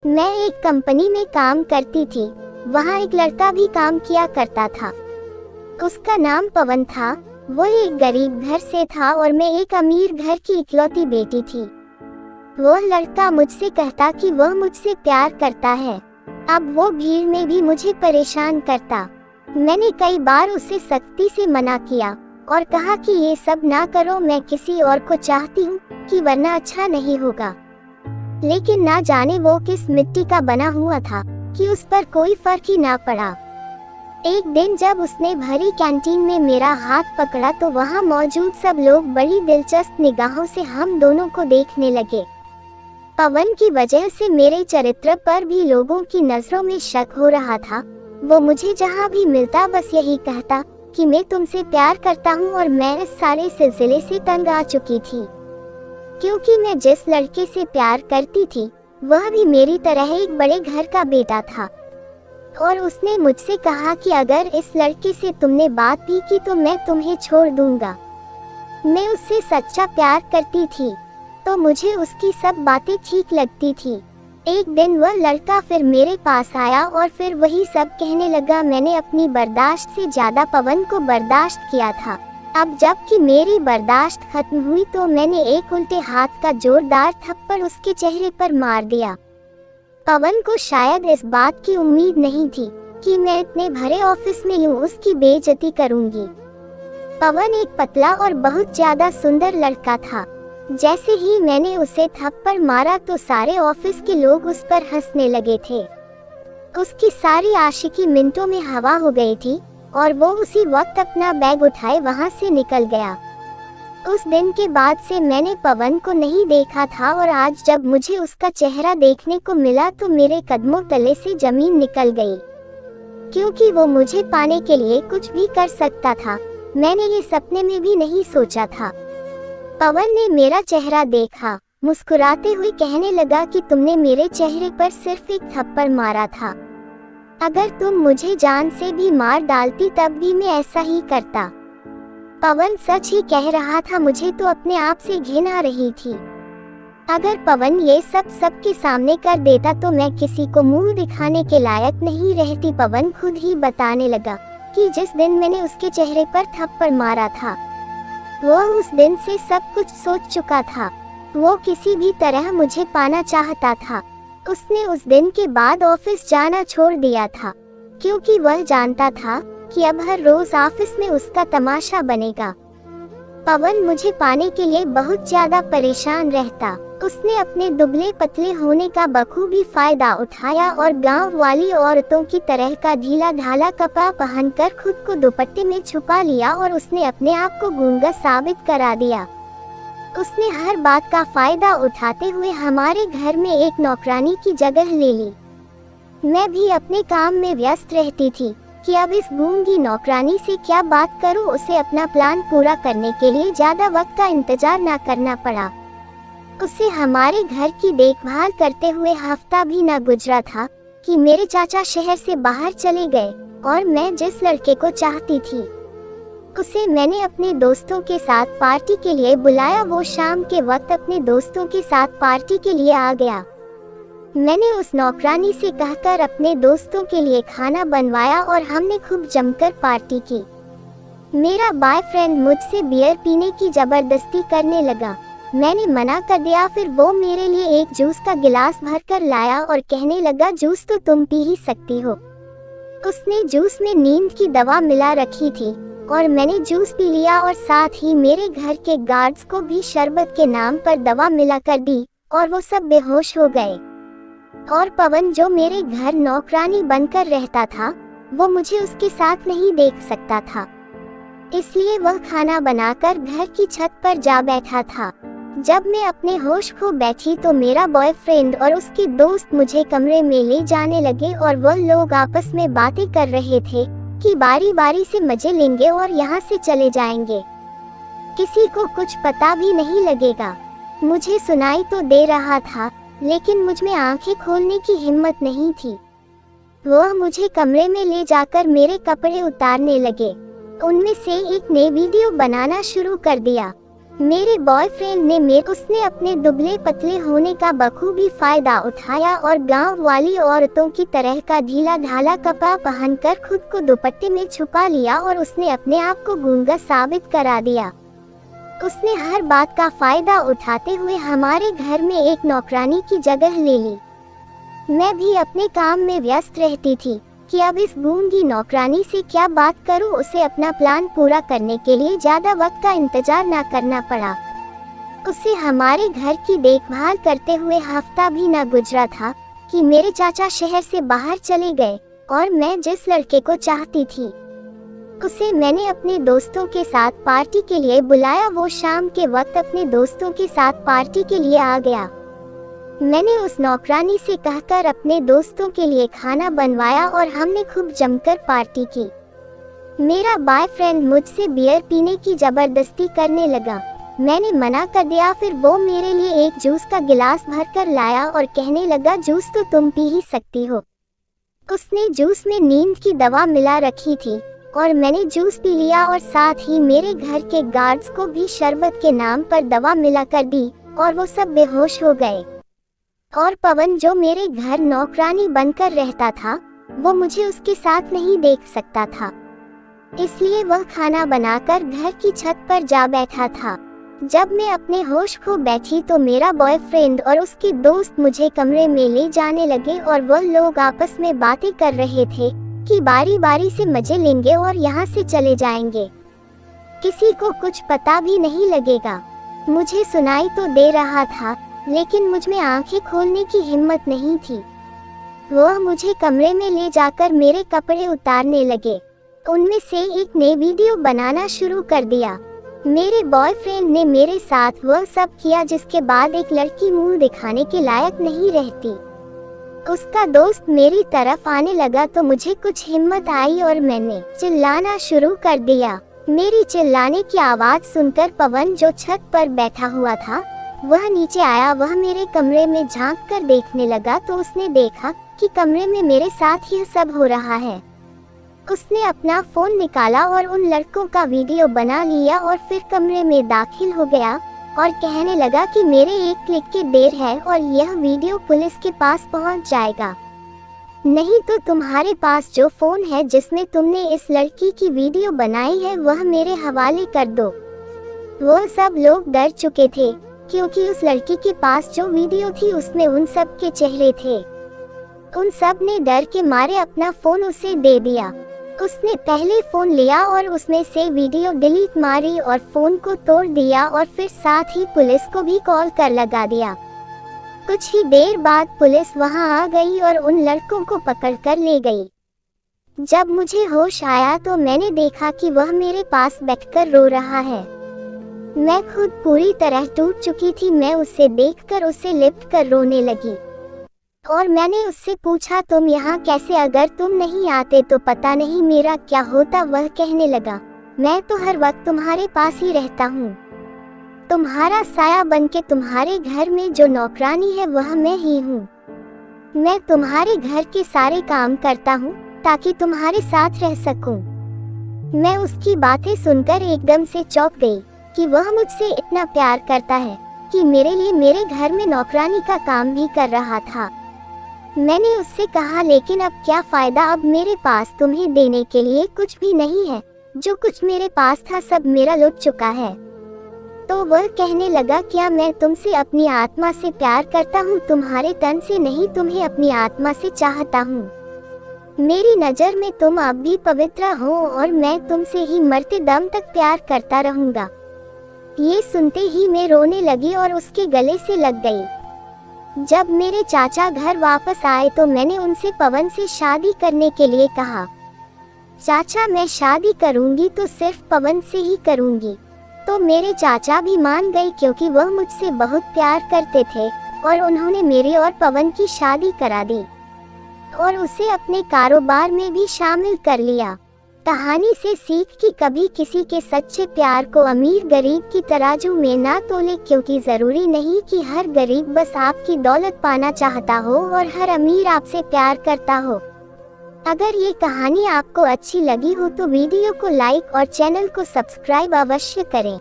मैं एक कंपनी में काम करती थी। वहाँ एक लड़का भी काम किया करता था। उसका नाम पवन था। वो एक गरीब घर से था और मैं एक अमीर घर की इकलौती बेटी थी। वो लड़का मुझसे कहता कि वह मुझसे प्यार करता है। अब वो भीड़ में भी मुझे परेशान करता। मैंने कई बार उसे सख्ती से मना किया और कहा कि ये सब ना करो, मैं किसी और को चाहती हूँ कि वरना अच्छा नहीं होगा। लेकिन ना जाने वो किस मिट्टी का बना हुआ था कि उस पर कोई फर्क ही ना पड़ा। एक दिन जब उसने भरी कैंटीन में मेरा हाथ पकड़ा तो वहाँ मौजूद सब लोग बड़ी दिलचस्प निगाहों से हम दोनों को देखने लगे। पवन की वजह से मेरे चरित्र पर भी लोगों की नजरों में शक हो रहा था। वो मुझे जहाँ भी मिलता बस यही कहता कि मैं तुमसे प्यार करता हूँ और मैं इस सारे सिलसिले से तंग आ चुकी थी, क्योंकि मैं जिस लड़के से प्यार करती थी वह भी मेरी तरह एक बड़े घर का बेटा था। और उसने मुझसे कहा कि अगर इस लड़के से तुमने बात भी की तो मैं तुम्हें छोड़ दूंगा। मैं उससे सच्चा प्यार करती थी तो मुझे उसकी सब बातें ठीक लगती थी। एक दिन वह लड़का फिर मेरे पास आया और फिर वही सब कहने लगा। मैंने अपनी बर्दाश्त से ज्यादा पवन को बर्दाश्त किया था। अब जबकि मेरी बर्दाश्त खत्म हुई तो मैंने एक उल्टे हाथ का जोरदार थप्पड़ उसके चेहरे पर मार दिया। पवन को शायद इस बात की उम्मीद नहीं थी कि मैं इतने भरे ऑफिस में यूं उसकी बेइज्जती करूंगी। पवन एक पतला और बहुत ज्यादा सुंदर लड़का था। जैसे ही मैंने उसे थप्पड़ मारा तो सारे ऑफिस के लोग उस पर हंसने लगे थे। उसकी सारी आशिकी मिनटों में हवा हो गई थी और वो उसी वक्त अपना बैग उठाए वहां से निकल गया। उस दिन के बाद से मैंने पवन को नहीं देखा था और आज जब मुझे उसका चेहरा देखने को मिला तो मेरे कदमों तले से जमीन निकल गई, क्योंकि वो मुझे पाने के लिए कुछ भी कर सकता था। मैंने ये सपने में भी नहीं सोचा था। पवन ने मेरा चेहरा देखा, मुस्कुराते हुए कहने लगा कि तुमने मेरे चेहरे पर सिर्फ एक थप्पड़ मारा था। अगर तुम मुझे जान से भी मार डालती तब भी मैं ऐसा ही करता। पवन सच ही कह रहा था। मुझे तो अपने आप से घिन आ रही थी। अगर पवन ये सब सबके सामने कर देता तो मैं किसी को मुंह दिखाने के लायक नहीं रहती। पवन खुद ही बताने लगा कि जिस दिन मैंने उसके चेहरे पर थप्पड़ मारा था वो उस दिन से सब कुछ सोच चुका था। वो किसी भी तरह मुझे पाना चाहता था। उसने उस दिन के बाद ऑफिस जाना छोड़ दिया था, क्योंकि वह जानता था कि अब हर रोज ऑफिस में उसका तमाशा बनेगा। पवन मुझे पाने के लिए बहुत ज्यादा परेशान रहता। उसने अपने दुबले पतले होने का बखूबी फायदा उठाया और गांव वाली औरतों की तरह का ढीला ढाला कपड़ा पहनकर खुद को दुपट्टे में छुपा लिया और उसने अपने आप को गूंगा साबित करा दिया। उसने हर बात का फायदा उठाते हुए हमारे घर में एक नौकरानी की जगह ले ली। मैं भी अपने काम में व्यस्त रहती थी कि अब इस गूंगी नौकरानी से क्या बात करूं। उसे अपना प्लान पूरा करने के लिए ज्यादा वक्त का इंतजार न करना पड़ा। उसे हमारे घर की देखभाल करते हुए हफ्ता भी न गुजरा था कि मेरे चाचा शहर से बाहर चले गए और मैं जिस लड़के को चाहती थी उसे मैंने अपने दोस्तों के साथ पार्टी के लिए बुलाया। वो शाम के वक्त अपने दोस्तों के साथ पार्टी के लिए आ गया। मैंने उस नौकरानी से कहकर अपने दोस्तों के लिए खाना बनवाया और हमने खूब जमकर पार्टी की। मेरा बॉयफ्रेंड मुझसे बियर पीने की जबरदस्ती करने लगा। मैंने मना कर दिया। फिर वो मेरे लिए एक जूस का गिलास भरकर लाया और कहने लगा, जूस तो तुम पी ही सकती हो। उसने जूस में नींद की दवा मिला रखी थी और मैंने जूस पी लिया और साथ ही मेरे घर के गार्ड्स को भी शरबत के नाम पर दवा मिला कर दी और वो सब बेहोश हो गए। और पवन जो मेरे घर नौकरानी बनकर रहता था वो मुझे उसके साथ नहीं देख सकता था, इसलिए वह खाना बनाकर घर की छत पर जा बैठा था। जब मैं अपने होश खो बैठी तो मेरा बॉयफ्रेंड और उसके दोस्त मुझे कमरे में ले जाने लगे और वह लोग आपस में बातें कर रहे थे कि बारी बारी से मजे लेंगे और यहाँ से चले जाएंगे। किसी को कुछ पता भी नहीं लगेगा। मुझे सुनाई तो दे रहा था लेकिन मुझ में आंखें खोलने की हिम्मत नहीं थी। वह मुझे कमरे में ले जाकर मेरे कपड़े उतारने लगे। उनमें से एक ने वीडियो बनाना शुरू कर दिया। मेरे बॉयफ्रेंड ने उसने अपने दुबले पतले होने का बखूबी फायदा उठाया और गांव वाली औरतों की तरह का ढीला ढाला कपड़ा पहनकर खुद को दुपट्टे में छुपा लिया और उसने अपने आप को गूंगा साबित करा दिया। उसने हर बात का फायदा उठाते हुए हमारे घर में एक नौकरानी की जगह ले ली। मैं भी अपने काम में व्यस्त रहती थी कि अब इस गूंगी नौकरानी से क्या बात करूं। उसे अपना प्लान पूरा करने के लिए ज्यादा वक्त का इंतजार न करना पड़ा। उसे हमारे घर की देखभाल करते हुए हफ्ता भी न गुजरा था कि मेरे चाचा शहर से बाहर चले गए और मैं जिस लड़के को चाहती थी उसे मैंने अपने दोस्तों के साथ पार्टी के लिए बुलाया। वो शाम के वक्त अपने दोस्तों के साथ पार्टी के लिए आ गया। मैंने उस नौकरानी से कहकर अपने दोस्तों के लिए खाना बनवाया और हमने खूब जमकर पार्टी की। मेरा बॉयफ्रेंड मुझसे बियर पीने की जबरदस्ती करने लगा। मैंने मना कर दिया। फिर वो मेरे लिए एक जूस का गिलास भरकर लाया और कहने लगा, जूस तो तुम पी ही सकती हो। उसने जूस में नींद की दवा मिला रखी थी और मैंने जूस पी लिया और साथ ही मेरे घर के गार्ड्स को भी शरबत के नाम पर दवा मिला कर दी और वो सब बेहोश हो गए। और पवन जो मेरे घर नौकरानी बनकर रहता था वो मुझे उसके साथ नहीं देख सकता था, इसलिए वह खाना बनाकर घर की छत पर जा बैठा था। जब मैं अपने होश खो बैठी तो मेरा बॉयफ्रेंड और उसके दोस्त मुझे कमरे में ले जाने लगे और वह लोग आपस में बातें कर रहे थे कि बारी बारी से मजे लेंगे और यहाँ से चले जाएंगे। किसी को कुछ पता भी नहीं लगेगा। मुझे सुनाई तो दे रहा था लेकिन मुझ में आंखें खोलने की हिम्मत नहीं थी। वह मुझे कमरे में ले जाकर मेरे कपड़े उतारने लगे। उनमें से एक ने वीडियो बनाना शुरू कर दिया। मेरे बॉयफ्रेंड ने मेरे साथ वह सब किया जिसके बाद एक लड़की मुंह दिखाने के लायक नहीं रहती। उसका दोस्त मेरी तरफ आने लगा तो मुझे कुछ हिम्मत आई और मैंने चिल्लाना शुरू कर दिया। मेरी चिल्लाने की आवाज सुनकर पवन जो छत पर बैठा हुआ था वह नीचे आया। वह मेरे कमरे में झांक कर देखने लगा तो उसने देखा कि कमरे में मेरे साथ यह सब हो रहा है। उसने अपना फोन निकाला और उन लड़कों का वीडियो बना लिया और फिर कमरे में दाखिल हो गया और कहने लगा कि मेरे एक क्लिक की देर है और यह वीडियो पुलिस के पास पहुंच जाएगा, नहीं तो तुम्हारे पास जो फोन है जिसमें तुमने इस लड़की की वीडियो बनाई है वह मेरे हवाले कर दो। वो सब लोग डर चुके थे क्योंकि उस लड़की के पास जो वीडियो थी उसमें उन सब के चेहरे थे। उन सब ने डर के मारे अपना फोन उसे दे दिया। उसने पहले फोन लिया और उसमें से वीडियो डिलीट मारी और फोन को तोड़ दिया और फिर साथ ही पुलिस को भी कॉल कर लगा दिया। कुछ ही देर बाद पुलिस वहां आ गई और उन लड़कों को पकड़कर ले गई। जब मुझे होश आया तो मैंने देखा कि वह मेरे पास बैठकर रो रहा है। मैं खुद पूरी तरह टूट चुकी थी। मैं उसे देखकर उसे लिपट कर रोने लगी और मैंने उससे पूछा, तुम यहाँ कैसे? अगर तुम नहीं आते तो पता नहीं मेरा क्या होता। वह कहने लगा, मैं तो हर वक्त तुम्हारे पास ही रहता हूँ, तुम्हारा साया बनके। तुम्हारे घर में जो नौकरानी है वह मैं ही हूँ। मैं तुम्हारे घर के सारे काम करता हूँ ताकि तुम्हारे साथ रह सकूं। मैं उसकी बातें सुनकर एकदम से चौंक गई कि वह मुझसे इतना प्यार करता है कि मेरे लिए मेरे घर में नौकरानी का काम भी कर रहा था। मैंने उससे कहा, लेकिन अब क्या फायदा, अब मेरे पास तुम्हें देने के लिए कुछ भी नहीं है। जो कुछ मेरे पास था सब मेरा लुट चुका है। तो वह कहने लगा, क्या मैं तुमसे अपनी आत्मा से प्यार करता हूँ, तुम्हारे तन से नहीं, तुम्हें अपनी आत्मा से चाहता हूँ। मेरी नज़र में तुम अब भी पवित्र हो और मैं तुमसे ही मरते दम तक प्यार करता रहूँगा। ये सुनते ही मैं रोने लगी और उसके गले से लग गई। जब मेरे चाचा घर वापस आए तो मैंने उनसे पवन से शादी करने के लिए कहा। चाचा, मैं शादी करूँगी तो सिर्फ पवन से ही करूँगी। तो मेरे चाचा भी मान गए क्योंकि वह मुझसे बहुत प्यार करते थे और उन्होंने मेरी और पवन की शादी करा दी और उसे अपने कारोबार में भी शामिल कर लिया। कहानी से सीख कि कभी किसी के सच्चे प्यार को अमीर गरीब की तराजू में ना तोले, क्योंकि जरूरी नहीं कि हर गरीब बस आपकी दौलत पाना चाहता हो और हर अमीर आपसे प्यार करता हो। अगर ये कहानी आपको अच्छी लगी हो तो वीडियो को लाइक और चैनल को सब्सक्राइब अवश्य करें।